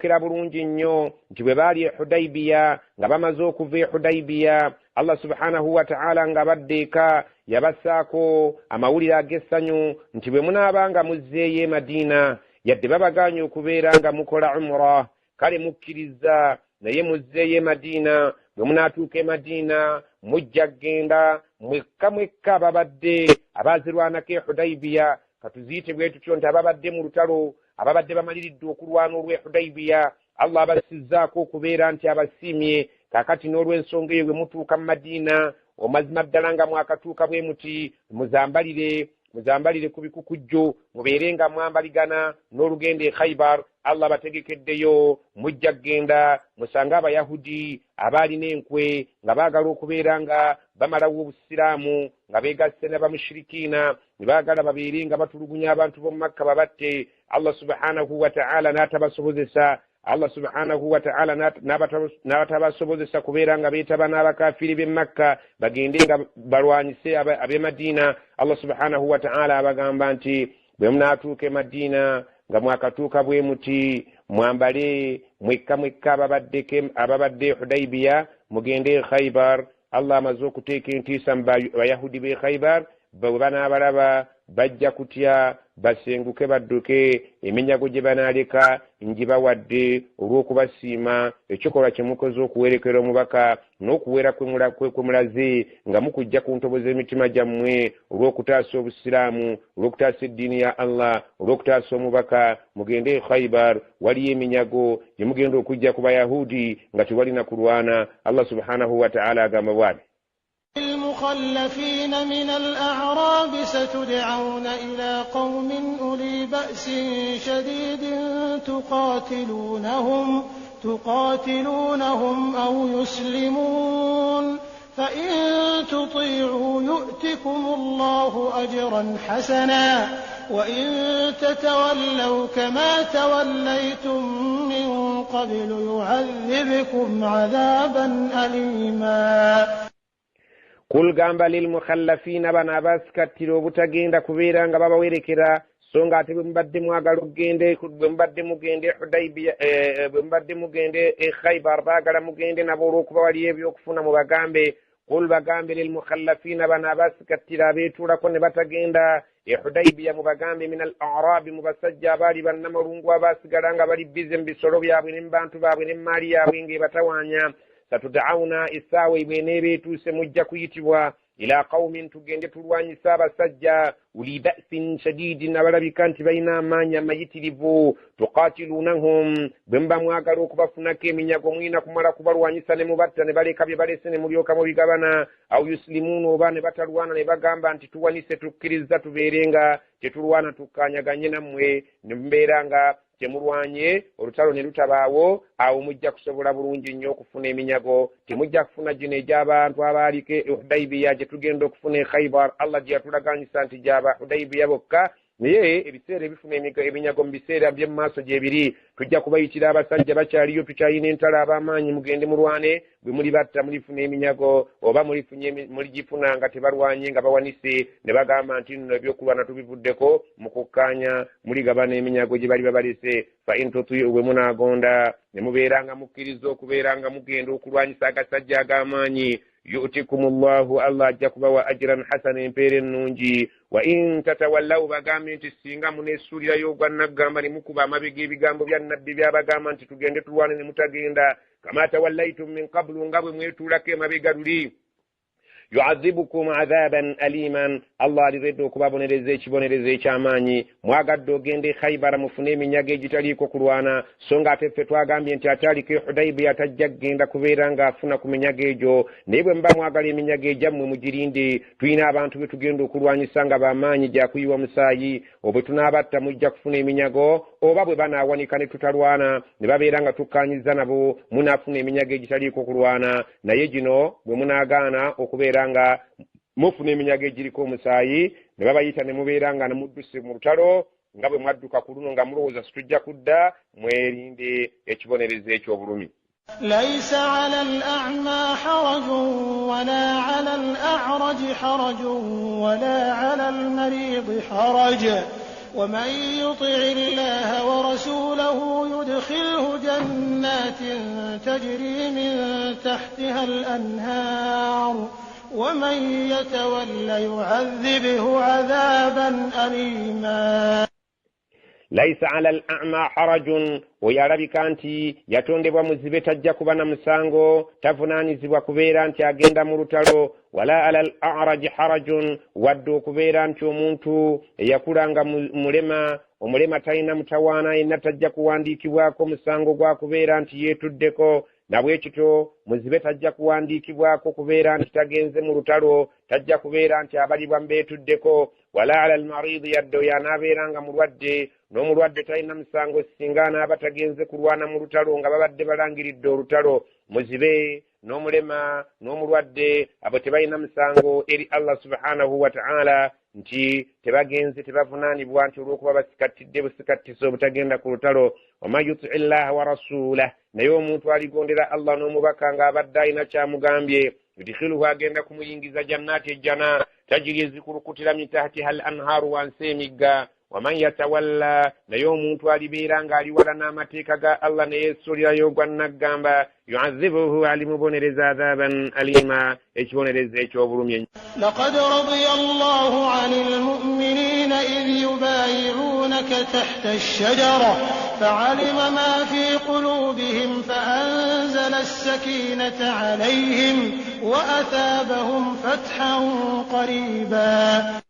kira bulungi nnyo nti bwe baali e Hudaybiya nga bamaze okuva e Hudaybiya Allah subhanahu wa ta'ala nga baddeeka yabassaako amawulire ag'essanyu nti bwe munaabanga muzzeeyo e Madina yadde babaganye okubeera nga mukola umra kale mukkiriza naye muzzeeyo e Madina bwe munaatuuka e Madina mujja genda mwekka ababadde abaazirwanako e Hudaybiya katuziyite bwe tutyo nti ababadde mu lutalo ababadde bamaliridde okulwana olw'e Hudaybiya Allah abasizzaako okubeera nti abasiimye kakati n'olw'ensonga eyo bwe mutuuka mu Madina omazima ddala nga mwakatuuka bwe muti muzambalire ku bikukujjo mubeere nga mwambaligana n'olugendo e Khaybar Allah bategekeddeyo mujja genda musange abayahudi abaalina enkwe nga baagala okubeera nga bamalawo obusiraamu nga beegasse n'abamushirikiina ne baagala babeere nga batulugunya abantu b'omu Makka babatte Allah subhanahu wa ta'ala n'atabasobozesa Allah subhanahu wa ta'ala n'abatabasobozesa kubeera nga beetaba n'abakafiri b'e Makka bagende nga balwanyise ab'e Madina Allah subhanahu wa ta'ala abagamba nti bwe munaatuuka e Madina nga mwakatuuka bwe muti mwambale mwekka ababadde Hudaybiya mugende e Khaybar Allah amaze okuteeka entiisa mu bayahudi b'e Khaybar bwe banaabalaba bajja kutya basenguke badduke eminyago gye banaaleka ngibawadde olw'okubasiima ekikolwa kye mukoze okuwerekera omubaka n'okuwera kwe mulaze nga mukujja ku ntobo z'emitima gyammwe olw'okutaasa obusiraamu olw'okutaasa eddiini ya Allah olw'okutaasa omubaka mugende e Khaybar waliyo eminyago gye mugenda okujja ku bayahudi nga tewalina kulwana Allah subhanahu wa ta'ala agamba bw'ati المخلفين من الأعراب ستدعون إلى قوم أولي بأس شديد تقاتلونهم أو يسلمون فإن تطيعوا يؤتكم الله أجرا حسنا وإن تتولوا كما توليتم من قبل يعذبكم عذابا أليما Kul gamba lil mukhallafina bana abasikatira obutagenda kubeera nga babawerekera so nga ate bwe mubadde mwagala okugende bwe mubadde mugende Hudaybiya bwe mubadde mugende e Khaybar baagala mugende nabo olw'okuba waliyo ebyokufuna mu bagambe kul bagambe lil mukhallafina bana abasikatira abeetuulako ne batagenda e Hudaybiya mu bagambe min al a'rabi mu basajja abaali bannamalungu abaasigala nga bali bize mu bisolo byabwe ne mu bantu baabwe ne mu maali yaabwe ng'ebatawaanya satud'auna isaawe bweneebeetuuse mujja kuyitibwa ila qaumin tugende tulwanyisa abasajja uli ba'sin shadidin abalabika nti balina amaanyi amayitirivu tuqatilunahum bwe muba mwagala okubafunako eminyago mwina kumala kubalwanyisa ne mubatta ne baleka bye balese ne mulyoka mubigabana aw yuslimuuna oba ne batalwana ne bagamba nti tuwanise tukkiriza tubeere nga tetulwana tukkanyaganye nammwe ne mubeera nga temulwanye olutalo ne lutabaawo awo mujja kusobola bulungi nnyo okufuna eminyago temujja kufuna gino egy'abantu abaaliko e Hudaybiya gye tugenda okufuna e Khaybar Allah gye yatulaganyisa nti gyaba Hudaybiya bokka naye ebiseera ebifuna eminyago mu biseera by'emu maaso gyebiri tujja kubayitira abasajja bakyaliyo tukyalina entalo ab'amaanyi mugende mulwane bwe muli batta mulifuna eminyago oba muligifuna nga tebalwanye nga bawanise ne bagamba nti nno ebyokulwana tubivuddeko mu kukkaanya muligabana eminyago gye bali babalese fa in tuti'u bwe munaagonda ne mubeera nga mukkiriza okubeera nga mugenda okulwanyisa agasajja ag'amaanyi yu'tikumullahu Allah ajja kubawa ajran hasana empeera ennungi wa in tatawallaw bagambe nti singa muneesuulirayo ogwannagamba ne mukuba amabega ebigambo bya nnabbi byabagamba nti tugende tulwane ne mutagenda kama tawallaytum min qablu nga bwe mwetuulako emabega luli yu'adhibukum adhaban aliman Allah aliredde okubabonereza ekibonerezo eky'amaanyi mwagadde ogende Khaybar mufune eminyago egitaliiko kulwana so nga ate ffe twagambye nti ataaliko Hudaybiya tajja kugenda kubeera ng'afuna ku minyago egyo naye bwe muba mwagala eminyago egyammwe mugirinde tulina abantu be tugenda okulwanyisa nga b'amaanyi gyakuyiwa musaayi obwe tunaabatta mujja kufuna eminyago oba bwe banaawanika ne tutalwana ne babeera nga tukkaanyiza nabo munaafuna eminyago egitaliiko kulwana naye gino bwe munaagaana okubeera nga mufuna eminyago egiriko omusaayi ne babayita ne mubeera nga nemudduse mu lutalo nga bwe mwadduka ku luno nga mulowooza situjja kudda mwerinde ekibonerezo eky'obulumi ليس على الأعمى حرج ولا على الأعرج حرج ولا على المريض حرج ومن يطع الله ورسوله يدخله جنات تجري من تحتها الأنهار ومن يتول يعذبه عذابا أليما ليس على الأعمى حرج ويربك أنت يتوندب ومزبت الجكبنا مسانغو تفنانيزبوا كبيرا أنت أجند مرتلو ولا على الأعرج حرج ودو كبيرا أنت ومنتو يكورانغ ملما تاينا متوانا إن تجكوا وانديكيواكو مسانغو كبيرا أنت يتودكو nabwekito muzibe tajja kuwandiikibwako kubeera nti tagenze mu lutalo tajja kubeera nti abalibwa mbeetuddeko wala ala almaridi yaddo yanaabeeranga mulwadde n'omulwadde talina musango singa anaaba tagenze kulwana mu lutalo nga babadde balangiridde olutalo muzibe n'omulema n'omulwadde abo tebalina musango eri Allah subhanahu wa ta'ala nti tebagenze tebavunaanibwa nti olw'okuba basikatidde busikattiso obutagenda ku lutalo waman yuti llaha wa rasulah naye omuntu aligondera Allah n'omubaka ng'abadde alina kyamugambye yudkhiluhu agenda kumuyingiza jannaati ejjana tajiri ezikulukutira min tahtiha al anhaaru wansi emigga waman yatawalla naye omuntu alibeera ng'ali wala n'amateeka ga Allah ne yeesuulirayo gwannaggamba yu'adhibuhu alimubonereza adhaban alima ekibonerezo eky'obulumi. لقد رضي الله عن المؤمنين إذ يبايعونك تحت الشجرة فعلم ما في قلوبهم فأنزل السكينة عليهم وأثابهم فتحا قريبا.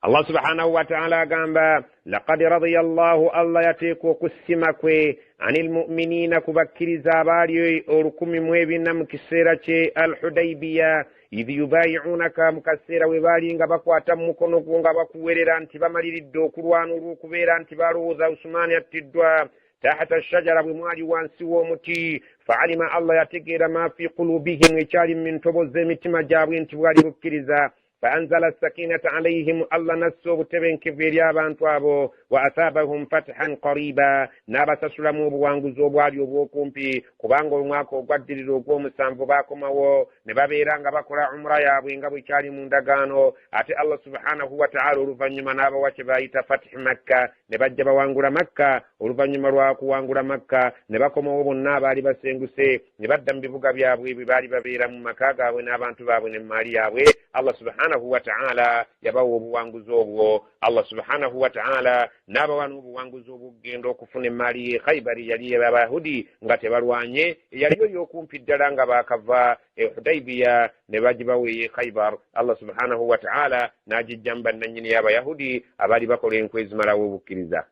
Allah subhanahu wa ta'ala agamba laqad radiya Allah yateekwa okussima kwe anil mu'minina kubakkiriza abaali olukumi mu ebina mu kiseera kye al-Hudaybiya idh yubayi'unaka mu kaseera we baali nga bakwata mu mukono gwo nga bakuwerera nti bamaliridde okulwana olw'okubeera nti balowooza Usmani attiddwa tahta shajara bwe mwali wansi w'omuti fa'alima Allah yategeera ma fi qulubihim ekyali mu ntobo z'emitima gyabwe nti bwali bukkiriza فأنزل السكينة عليهم الله نسو بتبين كفير abantu abo وأثابهم فتحا قريبا نابسسلموا بوانguzo bwali obwokumpi kubanga omwaka ogwaddirira ogw'omusanvu bakomawo ne babeera nga bakola umra yaabwe nga bwe kyali mu ndagaano ate Allah subhanahu wa ta'ala oluvannyuma n'abawa kye bayita fath Makka ne bajja bawangula Makka oluvannyuma lwa kuwangula Makka ne bakomawo bonna abaali basenguse ne badda mu bibuga byabwe bye baali babeera mu maka gaabwe n'abantu baabwe ne maali yaabwe. Allah subhanahu wa ta'ala yabawa obuwanguzi obwo. Allah subhanahu wa ta'ala n'abawa n'obuwanguzi obugenda okufuna emaali ye Khaybari yali y'Abayahudi nga tebalwanye yaliyo y'okumpi ddala nga baakava Hudaybiya ne bagibawa ye Khaybar. Allah subhanahu wa ta'ala n'agijjamba nannyini y'Abayahudi abaali bakola enkwe ezimalawo obukkiriza.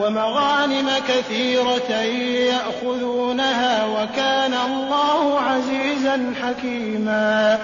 ومغانم كثيرة يأخذونها وكان الله عزيزا حكيما.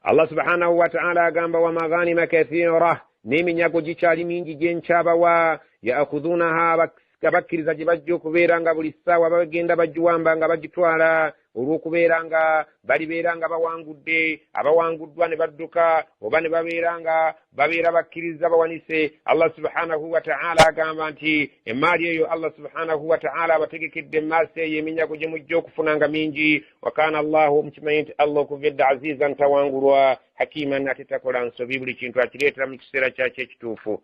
Allah subhanahu wa ta'ala agamba wa maghanima kathira n'eminyago gikyali mingi gyenkyabawa ya'khudhunaha bakkiriza gye bajja okubeera nga buli ssaawa bagenda bagiwamba nga bagitwala olw'okubeera nga balibeera nga bawangudde abawanguddwa ne badduka oba ne babeera nga babeera bakkiriza bawanise. Allah subhanahu wa ta'ala agamba nti emaali eyo Allah subhanahu wa ta'ala abategekedde maaso eyo eminyago gye mujja okufunanga mingi. wa kana Allahu mukimanyi nti Allah okuvedde azizan tawangulwa hakiman ate takola nsobi buli kintu akireetera mu kiseera kyakyo ekituufu.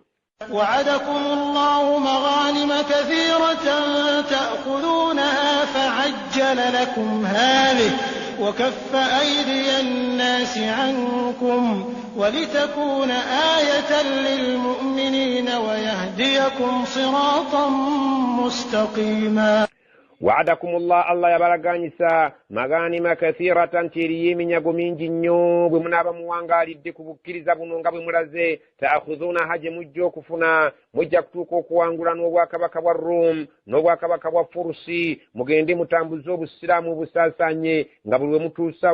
وعدكم الله مغانم كثيرة تأخذونها فعجل لكم هذه وكف أيدي الناس عنكم ولتكون آية للمؤمنين ويهديكم صراطا مستقيما. وعدكم الله yabalaganyisa maghanima kathiratan tiriye minyago mingi nnyo bwe munaaba muwangaalidde ku bukkiriza buno nga bwe mulaze ta'khudhuna haje mujja okufuna mujja kutuuka okuwangula n'obwakabaka bwa Rum n'obwakabaka bwa Furusi mugende mutambuze obusiraamu busaasanye nga buli we mutuusa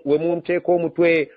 we munteeka omutwe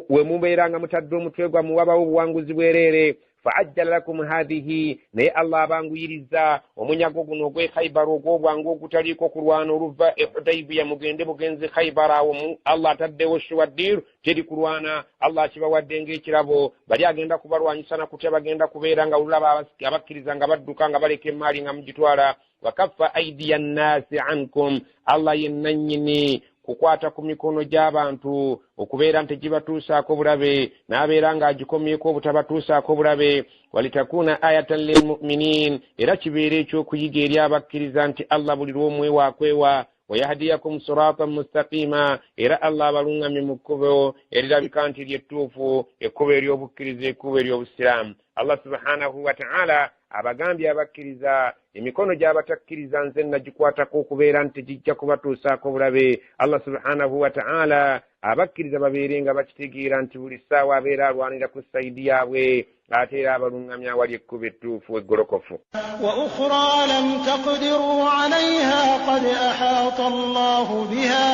we mubeera nga mutadde omutwe gwammwe wabawo obuwanguzi bwereere. فعجل لكم هذه naye Allah abanguyiriza omunyago guno ogw'e Khaybar ogw'obwangu ogutaliiko kulwana oluva e Hudaybiya mugende bugenzi Khaybar awo Allah ataddewo Shuwaddir teri kulwana. Allah akibawadde ng'ekirabo bali agenda kubalwanyisa na kutya bagenda kubeera nga olulaba abakkiriza nga badduka nga baleka emaali nga mugitwala. wakaffa aidiya nnasi ankum Allah yennannyini okukwata ku mikono gy'abantu okubeera nti gibatuusaako bulabe n'abeera ng'agikomyeko obutabatuusaako bulabe walitakuna ayatan lilmuminin era kibeera ekyokuyiga eri abakkiriza nti Allah buli lw'omwe wakwewa wayahdiyakum siratan mustaqima era Allah abalungamye mu kkubo erirabika nti lyettuufu ekkubo ery'obukkiriza ekkubo ery'obusiraamu. Allah subhanahu wa ta'ala abagambye abakkiriza emikono gy'abatakkiriza nze nagikwatako okubeera nti gijja kubatuusaako bulabe. Allah subhanahu wa ta'ala abakkiriza babeere nga bakitegeera nti buli ssaawa abeera alwanira ku sayidi yaabwe ate era abalungamya awali ekkubo ettuufu eggolokofu. wa ukhra lam taqdiru alayha qad ahata Allahu biha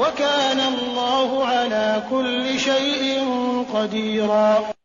wa kana Allahu ala kulli shay'in qadira.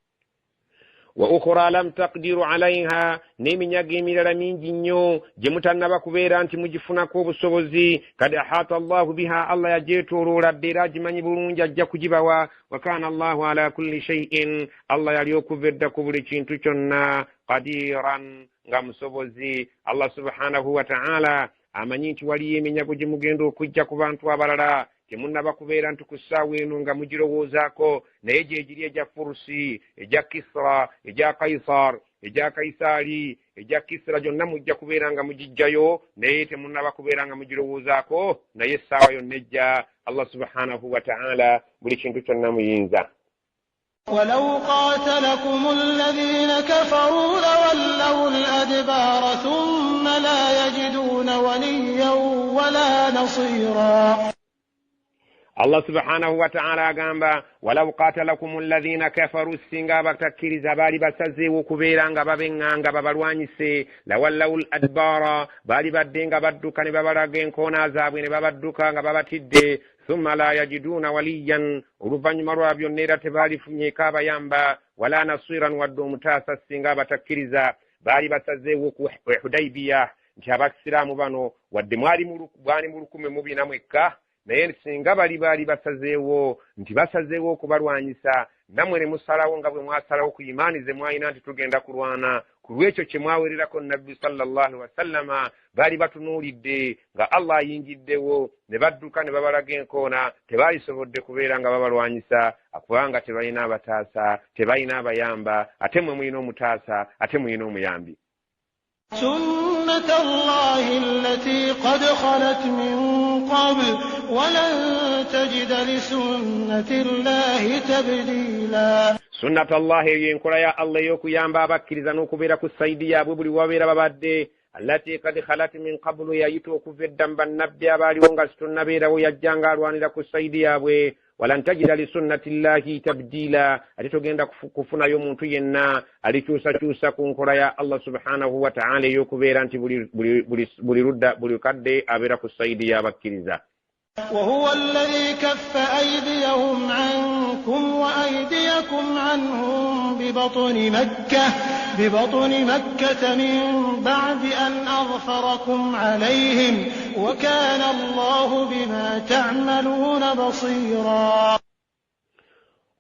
wa ukhra lam taqdiru alayha n'eminyago emirala mingi nnyo gye mutannaba kubeera nti mugifunako obusobozi kad ahata Allahu biha Allah yagyetooloola dde era agimanyi bulungi ajja kugibawa. wa kana Allahu ala kulli shay'in Allah yali okuva edda ku buli kintu kyonna qadiran nga musobozi. Allah subhanahu wa ta'ala amanyi nti waliyo eminyago gye mugenda okujja ku bantu abalala temunnaba kubeera nti ku ssaawa eno nga mugirowoozaako naye gye giri egya Furusi egya Kisra egya Kaisar egya Kaisaali egya Kisra gyonna mujja kubeera nga mugijjayo naye temunnaba kubeera nga mugirowoozaako naye essaawa yonna ejja. Allah subhanahu wa ta'ala buli kintu kyonna muyinza. ولو قاتلكم الذين كفروا لولوا الأدبار ثم لا يجدون وليا ولا نصيرا. Allah subhanahu wa ta'ala agamba walau qatalakum alladhina kafaru singa batakkiriza baali basazeewo okubeera nga babeŋŋanga babalwanyise lawallawul adbara baali badde nga badduka ne babalaga enkoona zaabwe ne babadduka nga babatidde thumma la yajiduuna waliyan oluvannyuma lwa byonna era tebaalifunyeeko abayamba wala nasiran wadde omutaasa singa batakkiriza baali basazeewo ku Hudaybiya nti abasiraamu bano wadde mwali mu 1,200 mwekka naye singa baali basazeewo nti basazeewo okubalwanyisa namwe ne musalawo nga bwe mwasalawo ku imaani ze mwalina nti tugenda kulwana ku lwekyo kye mwawererako nabbi sallallahu alaihi wasallama baali batunuulidde nga Allah ayingiddewo ne badduka ne babalaga enkoona tebaalisobodde kubeera nga babalwanyisa kubanga tebalina abataasa tebalina abayamba ate mwe mulina omutaasa ate mulina omuyambi. سنة الله التي قد خلت من قبل ولن تجد لسنة الله تبديلا. سنة الله ينكر يا الله يوكو يامبا بكريزا نوكوبيرا كسايديا بوبلي وابيرا بابادي التي قد خلت من قبل يايتو كفدن بالنبي بالي وونغا ستنبيرا ويجانغا روانيرا كسايديا بوي ولن تجد لسنة الله تبديلا atitogenda kufunayo omuntu yenna alikyusakyusa ku nkola ya Allah subhanahu wa ta'ala y'okubeera nti buli ludda buli kadde abeera ku sayidi y'abakkiriza. وهو الذي كف أيديهم عنكم وأيديكم عنهم ببطن مكة من بعد أن أظفركم عليهم وكان الله بما تعملون بصيرا.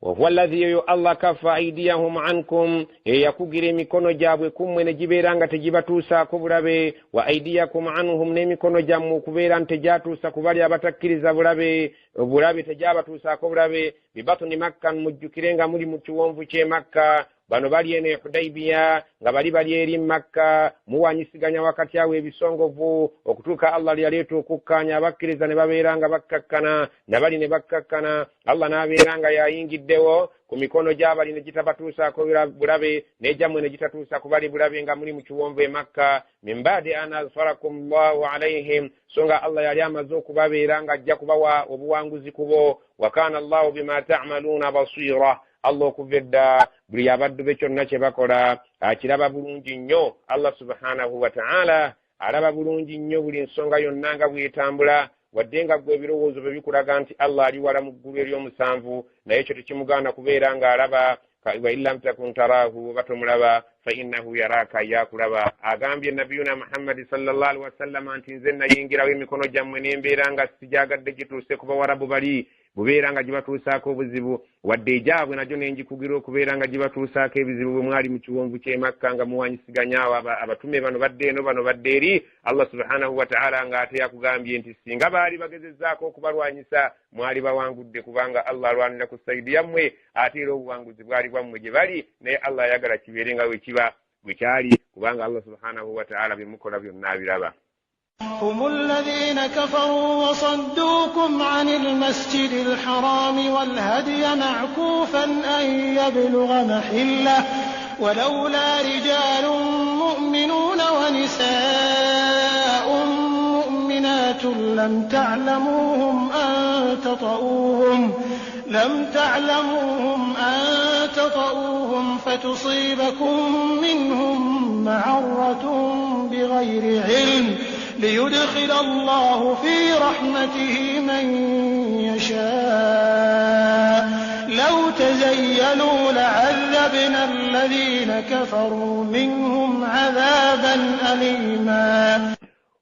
وهو الذي الله كف أيديهم عنكم يكوغيري ميكونو جابwe kumwe ne jiberanga tejibatuusa ko bulabe wa aidiyakum anhum ne mikono jammu kubeera ntejatuusa kubali abatakkiriza bulabe tejabatuusa ko bulabe bibatuni makkan mujjukirenga muri mu kiwonvu kye Makka bano bali ene Hudaybiya nga bali eri Makka muwanyisiganya wakati awe ebisongovu okutuuka Allah yaleeta okukkanya abakkiriza ne babeeranga bakkakkana nabali ne bakkakkana Allah n'abeeranga yayingiddewo ku mikono gy'abali ne gitabatuusaako bulabe n'ejammwe ne gitatuusa kubali bulabe nga muli mu kiwonvu e Makka min baadi an azfarakum Allahu alayhim songa Allah yali amaze okubabeera nga ajja kubawa obuwanguzi kubo wa kana Allahu bima ta'maluna basira. Allah okuvedda buli abaddu be kyonna kye bakola akiraba bulungi nnyo. Allah subhanahu wa ta'ala alaba bulungi nnyo buli nsonga yonna nga bwetambula wadde nga gwe ebirowoozo bye bikulaga nti Allah ali wala mu ggulu ery'omusanvu naye ekyo tekimugaana kubeera nga alaba wa illam takun tarahu batomulaba فإنه يراك yakulaba agambye nabiyuna Muhammad sallallahu alaihi wasallam anti nze nayingirawo emikono gyammwe nembeera nga sijagadde gituuse kuba warabu bali bubeera nga gibatuusaako obuzibu wadde ejaabwe najyo nenjikugira okubeera nga gibatuusaako ebizibu bwe mwali mu kiwonvu ky'e Makka nga muwanyisiganyawo abatume bano badde eno bano badde eri Allah subhanahu wa ta'ala nga ate yakugambye nti singa baali bagezezzaako okubalwanyisa mwali bawangudde kubanga Allah alwanira ku sayidi yammwe ate era obuwanguzi bwali bwammwe gye bali naye Allah ayagala kibeere nga bwe kyali kubanga Allah subhanahu wa ta'ala bimukola byonna abiraba. هم الذين كفروا وصدوكم عن المسجد الحرام والهدي معكوفا أن يبلغ محله ولولا رجال مؤمنون ونساء مؤمنات لم تعلموهم أن تطؤوهم فتصيبكم منهم معرة بغير علم ليدخل الله في رحمته من يشاء لو تزينوا لعذبنا الذين كفروا منهم عذابا أليما.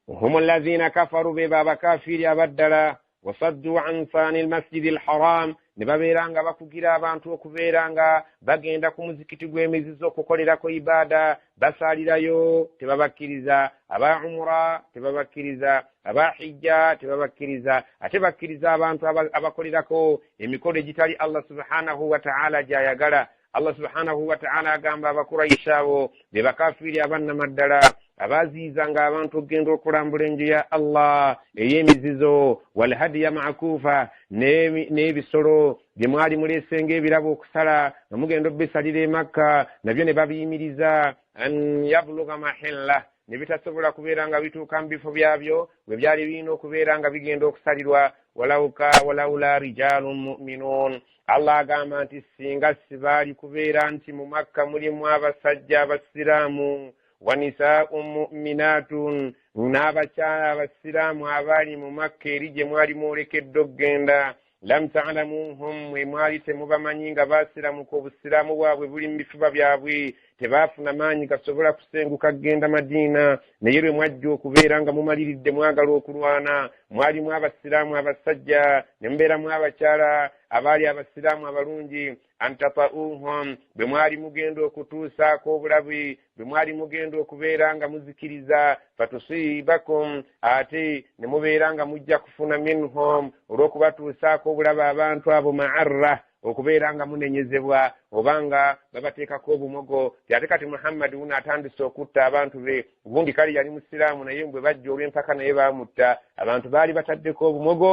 هم الذين كفروا بباب كافر أبدلا وصدوا عن ثاني المسجد الحرام nibabeeranga bakugira abantu okubeeranga bagenda ku muzikiti gw'emizizo okukolerako ibada basalirayo tebabakkiriza aba umra tebabakkiriza aba hijja tebabakkiriza ate bakkiriza abantu abakolerako emikolo egitali Allah subhanahu wa ta'ala gyayagala. Allah subhanahu wa ta'ala agamba abakurayisha abo be bakafiri abannamaddala abaziizanga abantu okugenda okulambula enju ya Allah ey'emizizo wal hadiya ma'kufa n'ebisolo bye mwali muleesenga ebirabo okusala nga mugenda obbisalira e Makka nabyo ne babiyimiriza an yabluga mahilla ne bitasobola kubeera nga bituuka mu bifo byabyo bwe byali birina okubeera nga bigenda okusalirwa walawula rijalun mu'minun. Allah agamba nti singa sibaali kubeera nti mu Makka mulimu abasajja abasiraamu wa nisaa'un mu'minatun n'abakyala abasiraamu abaali mu Makka eri gye mwali mwolekedde okgenda lam ta'lamuhum mwe mwali temubamanyi nga baasiramuka obusiraamu bwabwe buli mu bifuba byabwe tebaafuna maanyi gasobola kusenguka kgenda Madiina naye lwe mwajja okubeera nga mumaliridde mwagala okulwana mwalimu abasiraamu abasajja ne mubeeramu abakyala abaali abasiraamu abalungi antata'uhum bwe mwali mugenda okutuusaako obulabi bwe mwali mugenda okubeera nga muzikiriza fatusibakum ate ne mubeera nga mujja kufuna minhum olw'okubatuusaako obulabi abantu abo ma'arra okubeera nga munenyezebwa obanga babateekako obumogo ate kati Muhammad uno atandise okutta abantu be ubundi kali yali musiraamu naye bwe bajja olw'empaka naye baamutta abantu baali bataddeko obumogo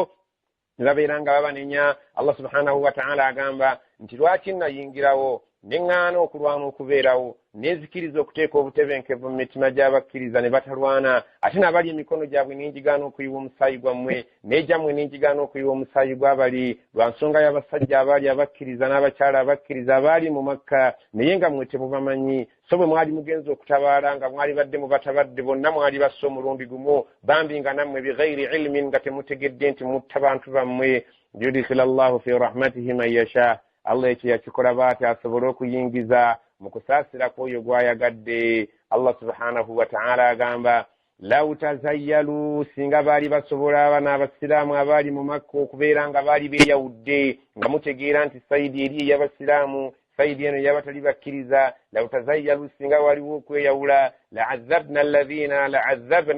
ne babeera nga babanenya. Allah subhanahu wa ta'ala agamba nti lwaki nayingirawo neŋŋaana okulwana okubeerawo nezikiriza okuteeka obutebenkevu mu mitima gy'abakkiriza ne batalwana ate n'abali emikono gyabwe n'enjigaana okuyiwa omusaayi gwammwe n'egyammwe n'enjigaana okuyiwa omusaayi gw'abali lwa nsonga y'abasajja abaali abakkiriza n'abakyala abakkiriza abaali mu Makka naye nga mwe temubamanyi so bwe mwali mugenza okutabaala nga mwali badde mu batabadde bonna mwali basse omulundi gumu bambi nga nammwe bighairi ilmin nga temutegedde nti mutta bantu bammwe yudkhila Allahu fi rahmatihi man yasha. Allah ekyo yakikola bw'ati asobole okuyingiza mu kusaasira kw'oyo gw'ayagadde. Allah subhanahu wa ta'ala agamba law tazayyalu singa baali basobola abana abasiraamu abaali mu Makka okubeera nga baali beeyawudde nga mutegeera nti sayidi eri ey'abasiraamu sayidi eno y'abatali bakkiriza law tazayyalu singa waliwo okweyawula la'azzabna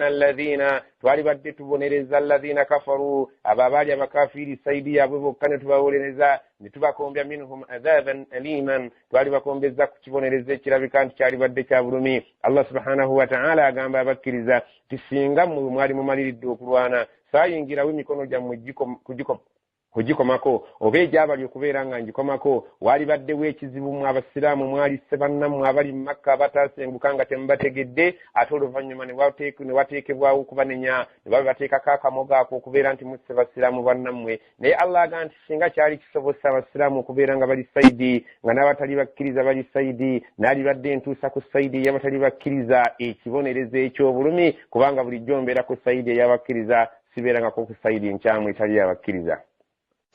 alladhina twali badde tubonereza alladhina kafaru abo abaali abakafiri sayidi yaabwe bokka ne tubawolereza ne tubakombya minhum adhaban aliman twali bakombeza ku kibonereza ekirabika nti kyali badde kya bulumi. Allah subhanahu wa ta'ala agamba abakkiriza ti singa mmwe mwali mumaliridde okulwana saayingirawo emikono gyammwe kugikomako oba egyabali okubeera nga ngikomako waali baddewo ekizibu mu abasiraamu mwali sebannammwe abali mu Makka abataasenguka nga temubategedde ate oluvannyuma ne wateekebwawo okubanenya ne babateekako akamogo ako okubeera nti musse basiraamu bannammwe naye Allah agamba nti singa kyali kisobose abasiraamu okubeera nga bali sayidi nga n'abatali bakkiriza bali sayidi naali badde ntuusa ku sayidi ey'abatali bakkiriza ekibonerezo eky'obulumi kubanga bulijjo mbeera ku sayidi ey'abakkiriza sibeerangako ku sayidi nkyamu etali yabakkiriza.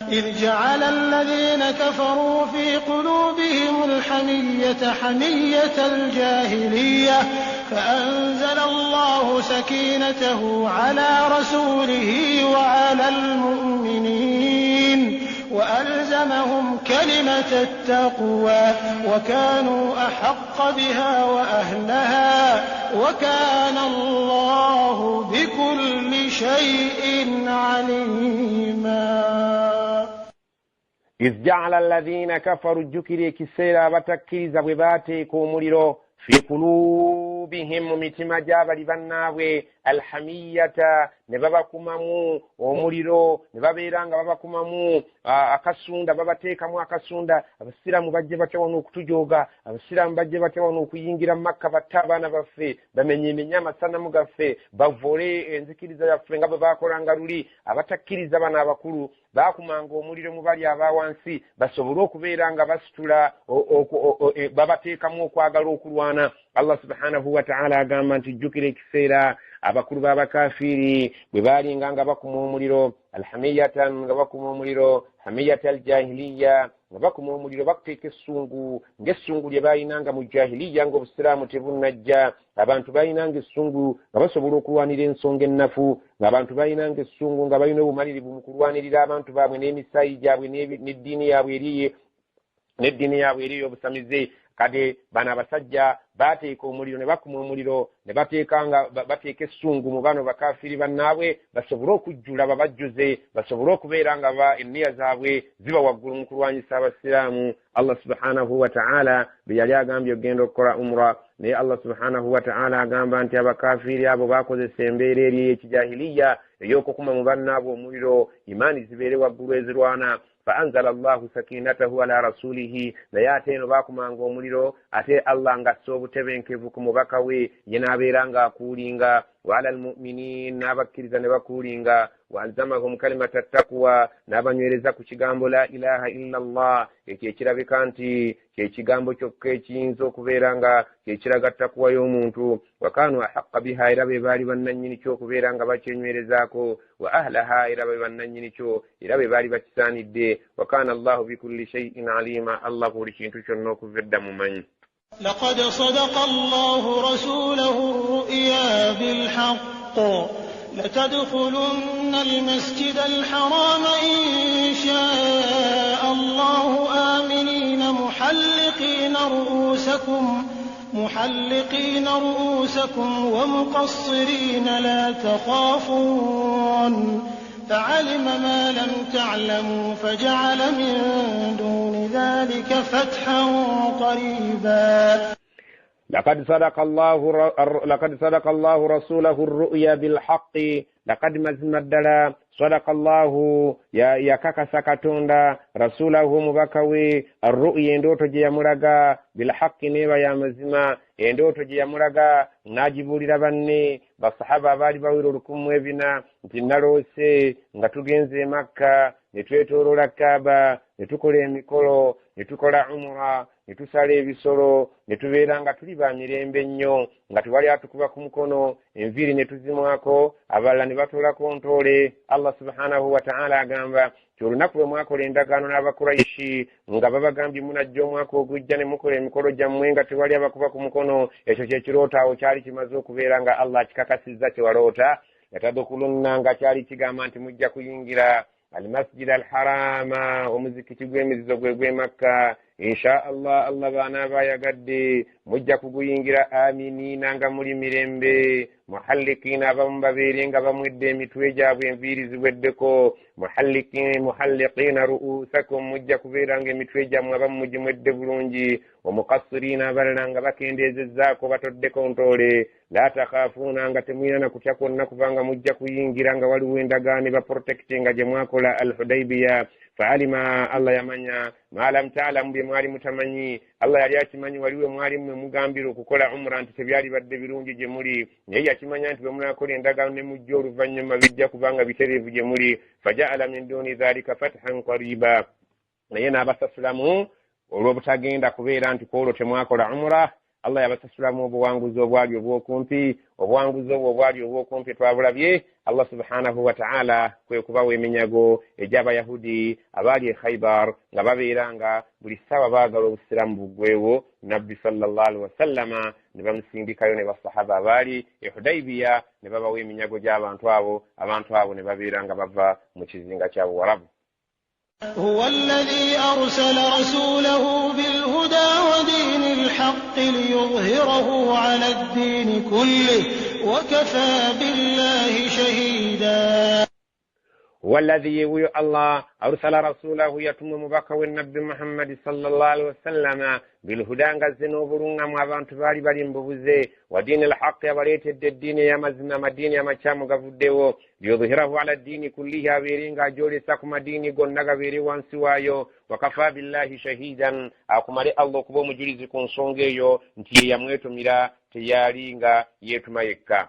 إذ جعل الذين كفروا في قلوبهم الحمية حمية الجاهلية فأنزل الله سكينته على رسوله وعلى المؤمنين وألزمهم كلمة التقوى وكانوا أحق بها وأهلها وكان الله بكل شيء عليما. إذ جعل الذين كفروا الجكري كسيرا بتكيز بباتيكو مريرو في قلوبهم متما جابر بناوي الحمية نبابا كمامو ومريرو نبابا إيرانغا بابا كمامو akasunda babateekamu akasunda abasiraamu bajje batawano okutujooga abasiraamu bajje batawano okuyingira Makka batta abaana baffe bamenyemenya amasanamu gaffe bavole enzikiriza yaffe nga bwe baakolanga luli abatakkiriza bana abakulu baakumanga omuliro mu bali abawansi basobole okubeera nga basitula babateekamu okwagala okulwana. Allah subhanahu wa ta'ala agamba nti jjukira ekiseera abakulu b'abakafiri bwe baalinga nga bakuma omuliro alhamiyatan nga bakuma omuliro hamiyata aljahiliya nga bakuma omuliro bakuteeka essungu ng'essungu lye baalinanga mu jahiliya ng'obusiraamu tebunnajja. Abantu baalinanga essungu nga basobola okulwanira ensonga ennafu, ng'abantu baalinanga essungu nga balina obumalirivu mu kulwanirira abantu baabwe n'emisayi gyabwe n'eddiini yaabwe eriyo obusamize. Kade bana abasajja bateeka omuliro ne bakuma omuliro ne bateeka essungu mu bano bakafiri bannaabwe basobole okujjula babajjuze basobole okubeera nga enniya zaabwe ziba waggulu mu kulwanyisa abasiraamu. Allah subhanahu wa ta'ala bwe yali agambye ogenda okukola umra naye Allah subhanahu wa ta'ala agamba nti abakafiri abo bakozesa embeera eri ey'ekijahiliya ey'okukuma mu bannaabwe omuliro imaani zibeere waggulu ezirwana. فأنزل الله سكينته على رسوله لياتين باكمانغا omuliro ate Allah ngassa obutebenkevu ku mubaka we yenabeeranga akuulinga وعلى المؤمنين n'abakkiriza ne bakuulinga وألزمهم كلمة التقوى n'abanywereza ku kigambo la ilaha illa Allah ekyo ekirabika nti kyekigambo kyokka ekiyinza okubeera nga kyekiraga ttakuwa y'omuntu. وكانوا أحق بها era be baali bannannyini kyo okubeera nga bakyenywerezaako وأهلها era be bannannyini kyo era be baali bakisaanidde. وكان الله بكل شيء عليما الله buli kintu kyonna okuva edda mumanyi. لقد صدق الله رسوله الرؤيا بالحق لتدخلن المسجد الحرام إن شاء الله آمنين محلقين رؤوسكم ومقصرين لا تخافون فعلم ما لم تعلموا فجعل من دون ذلك فتحا قريبا. لقد صدق الله رسوله الرؤيا بالحق لقد مزمدلا صدق الله يا كاكا كتوندا رسوله مبكوي الرؤيا اندوتو جي مulaga بالحق نيبا يا مزما endoto gye yamulaga n'agibuulira banne basahaba abaali bawera olukumu ebina nti naloose nga tugenze Makka ne twetooloola Kaaba ne tukola emikolo ne tukola umra ne tusala ebisolo ne tubeera nga tuli ba mirembe nnyo nga tewali atukuba ku mukono enviiri ne tuzimwako abalala ne batoolako ntoole. Allah subhanahu wa ta'ala agamba nti olunaku lwe mwakola endagaano n'Abakuraishi nga babagambye munajja omwaka ogujja ne mukola emikolo gyammwe nga tewali abakuba ku mukono, ekyo kyekirooto awo kyali kimaze okubeera nga Allah akikakasizza kyewaloota. Yatadkhulunna nga kyali kigamba nti mujja kuyingira almasjid alharama omuzikiti gw'emizizo gwe Makka insha Allah baana bayagadde mujja kuguyingira aminina nga muli mirembe muhallikina abamu babeere nga bamwedde emitwe gyabwe enviiri ziweddeko muhallikina ru'usakum mujja kubeera nga emitwe gyammwe abamu mugimwedde bulungi omukassirina abalala nga bakendeezezzaako batoddeko ntoole la takhafuuna nga temwina na kutya kwonna kubanga mujja kuyingira nga waliwo endagaano baprotectinga gye mwakola al-Hudaybiya. Fa'alima Allah yamanya ma lam ta'lam bi mwali mutamanyi Allah yali akimanyi waliwe mwali mmwe mugambira okukola umra nti tebyali badde birungi gye muli naye yakimanya nti bwe munakola endagaano ne mujja oluvannyuma bijja kubanga bitereevu gye muli. Faja'ala min duni dhalika fathan qariba naye n'abasasulamu olw'obutagenda kubeera nti kwolwo temwakola umra Allah yabasasulamu obuwanguzi obwali obwokumpi obuwanguzi obwo obwali obwokumpi twabulabye Allah subhanahu wa ta'ala kwe kubawa eminyago egy'abayahudi abaali e Khaybar nga babeeranga buli ssaawa baagala obusiraamu buggwewo nabbi sallallahu alaihi wasallama ne bamusindikayo ne basahaba abaali e Hudaybiya ne babawa eminyago gy'abantu abo ne babeeranga bava mu kizinga kya Buwarabu. هو الذي أرسل رسوله بالهدى ودين الحق ليظهره على الدين كله وكفى بالله شهيدا. والذي الله أرسل رسوله يتم مبكى والنبي محمد صلى الله عليه وسلم بالهدى غزنوبرون ما باري بارين بوزي ودين الحق وليت الدين يا مزنا مدين يا مچام غفديو ليظهره على الدين كله بيرينغا جوري سكما ديني غنغا بيري وانسوايو وكفى بالله شهيدا اكمري الله كبو مجلس كونسونغيو نتي يا مwetu mira تيارينغا يتما يكا.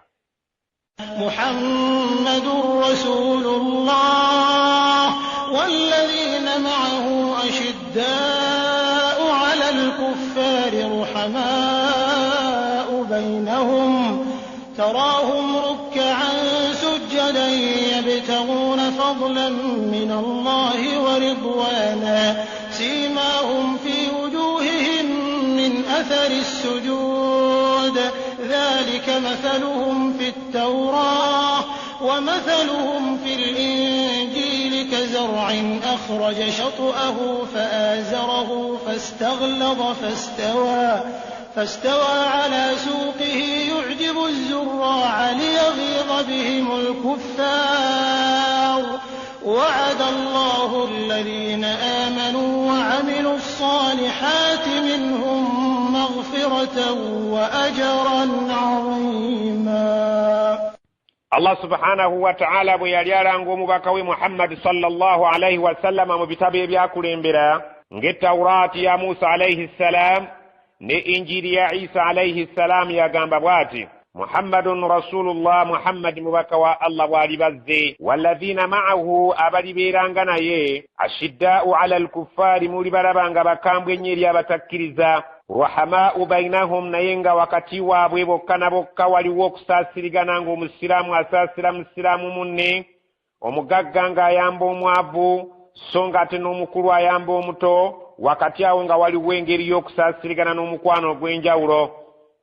محمد رسول الله والذين معه أشداء على الكفار رحماء بينهم تراهم ركعا سجدا يبتغون فضلا من الله ورضوانا سيماهم في وجوههم من أثر السجود ذلك مثلهم في التوراة ومثلهم في الإنجيل كزرع أخرج شطأه فآزره فاستغلظ فاستوى على سوقه يعجب الزراع ليغيظ بهم الكفار وعد الله الذين آمنوا وعملوا الصالحات منهم مغفرة وأجرا عظيما. Allah subhanahu wa ta'ala bwe yali alanga omubaka we Muhammad sallallahu alayhi wa sallam mu bitabo ebyakulembera ng'Etawuraati ya Musa alayhi salam ne Injiri ya Isa alayhi salam yagamba bw'ati Muhammadun Rasulullah Muhammad mubaka wa Allah bw'ali bazze walladhina ma'ahu abali beeranga naye ashidda'u 'ala al-kuffari muli balabanga bakambwe nnyo eri abatakkiriza ruhamau bainahum naye nga wakati waabwe bokka na bokka waliwo okusaasirigana ng'omusiraamu asaasira musiraamu munne omugagga ng'ayamba omwavu so ng'ate n'omukulu ayamba omuto wakati awo nga waliwo engeri y'okusaasirigana n'omukwano ogw'enjawulo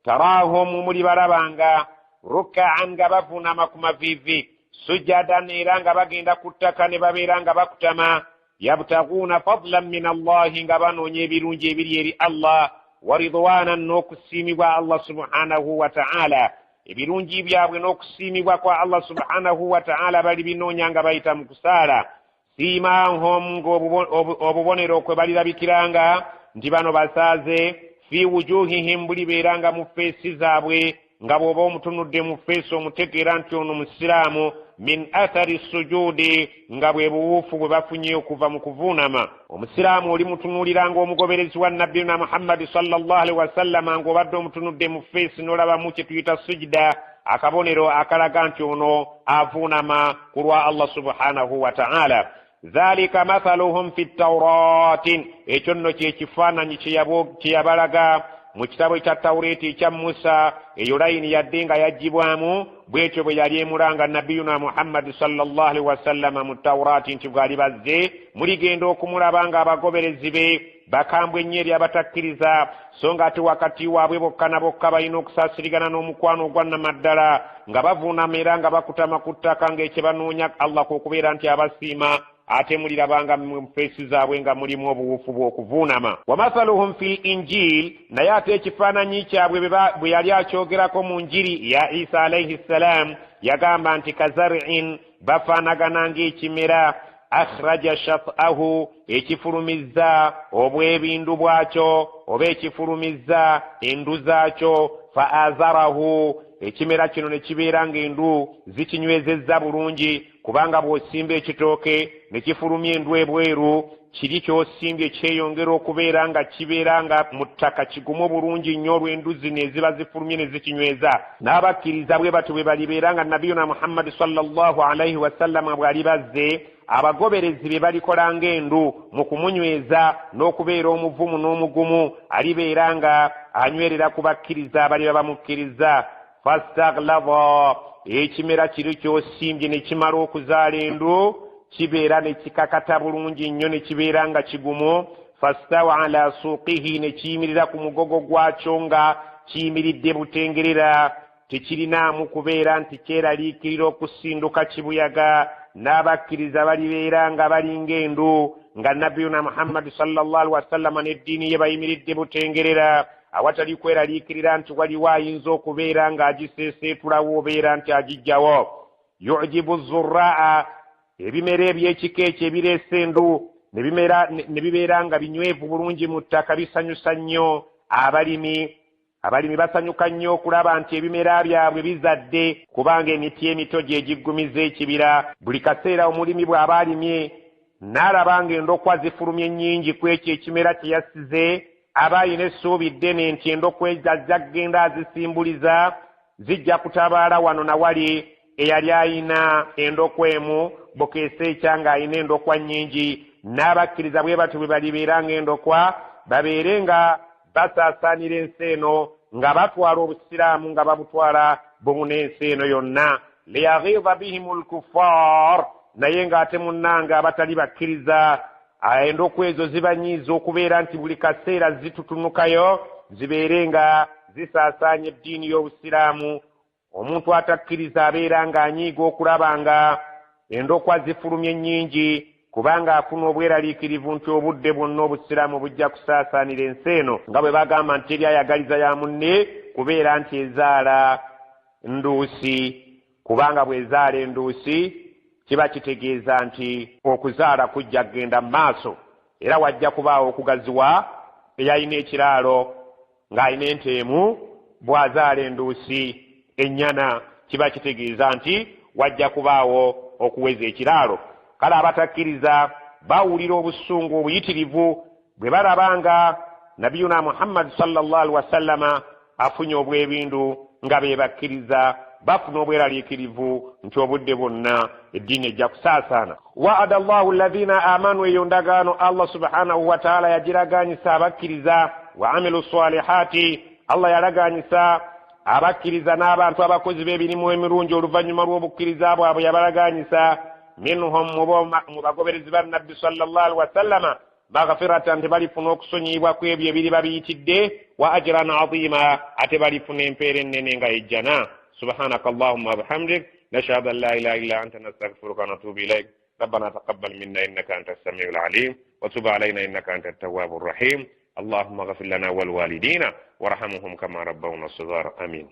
taraahum muli balabanga rukkaan nga bavuunama ku maviivi sujjadan era nga bagenda ku ttaka ne babeera nga bakutama yabtaguuna fadlan min allahi nga banoonya ebirungi ebiri eri Allah waridwanan n'okusiimibwa Allah subhanahu wa ta'ala ebirungi byabwe n'okusiimibwa kwa Allah subhanahu wa ta'ala bali binoonya nga bayita mu kusaala siimahum ng'obubonero kwe balirabikiranga nti bano basaaze fi wujuhihim buli beeranga mu feesi zaabwe nga bw'oba omutunudde mu feesi omutegeera nti ono musiraamu min athari sujudi nga bwe buwuufu bwe bafunye okuva mu kuvuunama omusiraamu oli mutunuuliranga omugoberezi wa nabbi na Muhammad sallallahu alaihi wasallama ng'obadde omutunudde mu feesi n'olabamu kye tuyita sujida akabonero akalaga nti ono avuunama ku lwa Allah subhanahu wa ta'ala. Dhalika mathaluhum fi tawratin ekyo nno kyekifaananyi kye yabalaga mu kitabo ekya Tawreeti ekya Musa eyo layini yadde nga yaggyibwamu bw'etyo bwe yali emulanga nabiyuna Muhammad sallallahu alaihi wasallama mu Tawraati nti bw'ali bazze muligenda okumulaba nga abagoberezi be bakambwe nnyo eri abatakkiriza so nga ate wakati waabwe bokka na bokka balina okusaasirigana n'omukwano ogwannamaddala nga bavuunama era nga bakutama ku ttaka ng'ekye banoonya Allah kw'okubeera nti abasiima ate mulirabanga mu feesi zaabwe nga mulimu obuwufu bw'okuvuunama. Wa mathaluhum fil injil naye ate ekifaananyi kyabwe bwe yali akyogerako mu njiri ya Isa alayhi salam yagamba nti kazar'in bafaanagana ng'ekimera akhraja shat'ahu ekifulumizza obwebindu bwakyo oba ekifulumizza endu zaakyo fa azarahu ekimera kino ne kibeera ng'endu zikinywezezza bulungi kubanga bw'osimba ekitooke ne kifulumya endu ebweru kiri ky'osimbye kyeyongera okubeera nga kibeera nga mu ttaka kigumu bulungi nnyo olw'endu zino eziba zifulumye ne zikinyweza. N'abakkiriza bwe batyo bwe balibeera nga nabiyuna Muhammad sallallahu alaihi wasallama bw'ali bazze abagoberezi be balikola ng'endu mu kumunyweza n'okubeera omuvumu n'omugumu alibeera nga anywerera ku bakkiriza abaliba bamukkiriza. Fastaghlaba, ekimera kiri kyosimbye ne kimala okuzaala endu kibeera ne kikakata bulungi nnyo ne kibeera nga kigumu. Fastawa ala suuqihi, ne kiyimirira ku mugogo gwakyo nga kiyimiridde butengerera, tekirinaamu kubeera nti kyeraliikirira okusinduka kibuyaga. N'abakkiriza balibeera nga bali ng'endu nga nabiyuna Muhammad sallallahu alaihi wasallam n'eddiini ye bayimiridde butengerera, awatali kweraliikirira nti waliwo ayinza okubeera ng'agiseeseetulawo obeera nti agijjawo. Yujibu zurraa, ebimera eby'ekika ekyo ebireese endu ne bibeera nga binywevu bulungi mu ttaka, bisanyusa nnyo abalimi basanyuka nnyo okulaba nti ebimera byabwe bizadde, kubanga emiti emito gye giggumiza ekibira. Buli kaseera omulimi bw'aba alimye n'alaba ng'endokwa zifulumye nnyingi ku ekyo ekimera kye yasize, aba alina essuubi ddene nti endokwa ezajja kgenda azisimbuliza zijja kutabaala wano na wali eyali ayina endokwa emu bukeesa ekyanga ayina endokwa nnyingi. N'abakkiriza bwe batyo bwe balibeera ng'endokwa, babeere nga basaasaanira ensi eno, nga batwala obusiraamu nga babutwala bumu n'ensi eno yonna. Liyaghiza bihimul kuffar, naye ng'ate munnanga abatali bakkiriza endokwa ezo zibanyiiza okubeera nti buli kaseera zitutunukayo zibeere nga zisaasaanya eddiini y'obusiraamu. Omuntu atakkiriza abeera ng'anyiiga okulaba nga endokwa zifulumye nnyingi, kubanga afuna obweraliikirivu nti obudde bwonna obusiraamu bujja kusaasaanira ensi eno, nga bwe bagamba nti eri ayagaliza ya munne kubeera nti ezaala nduusi, kubanga bw'ezaala enduusi kiba kitegeeza nti okuzaala kujja kgenda mu maaso, era wajja kubaawo okugaziwa. Eyalina ekiraalo ng'alina ente emu bw'azaala enduusi ennyana, kiba kitegeeza nti wajja kubaawo okuweza ekiraalo. Kale abatakkiriza bawulira obusungu obuyitirivu bwe balabanga nabiyuna Muhammad sallallahu alaihi wasallama afunye obwebindu, nga be bakkiriza bafuna obweraliikirivu nti obudde bwonna eddiini ejja kusaasaana. Wa'ada Allahu alladhina amanu, eyo ndagaano Allah subhanahu wa ta'ala yagiragaanyisa abakkiriza. Wa amilu salihati, Allah yalagaanyisa abakkiriza n'abantu abakozi b'emirimu emirungi oluvannyuma lw'obukkiriza bwabwe yabalagaanyisa. Minhum, mu bagoberezi ba nabbi sallallahu alaihi wasallama, maghfiratan, tebalifuna okusonyiyibwa ku ebyo ebiriba biyitidde, wa ajran azima, ate balifuna empeera ennene nga ejjana. Subhanaka Allahumma wa bihamdik, nashhadu an la ilaha illa anta, nastaghfiruka wa natubu ilayk. ربنا تقبل منا إنك أنت السميع العليم وتب علينا إنك أنت التواب الرحيم. اللهم اغفر لنا ولوالدينا وارحمهم كما ربونا صغارا. آمين.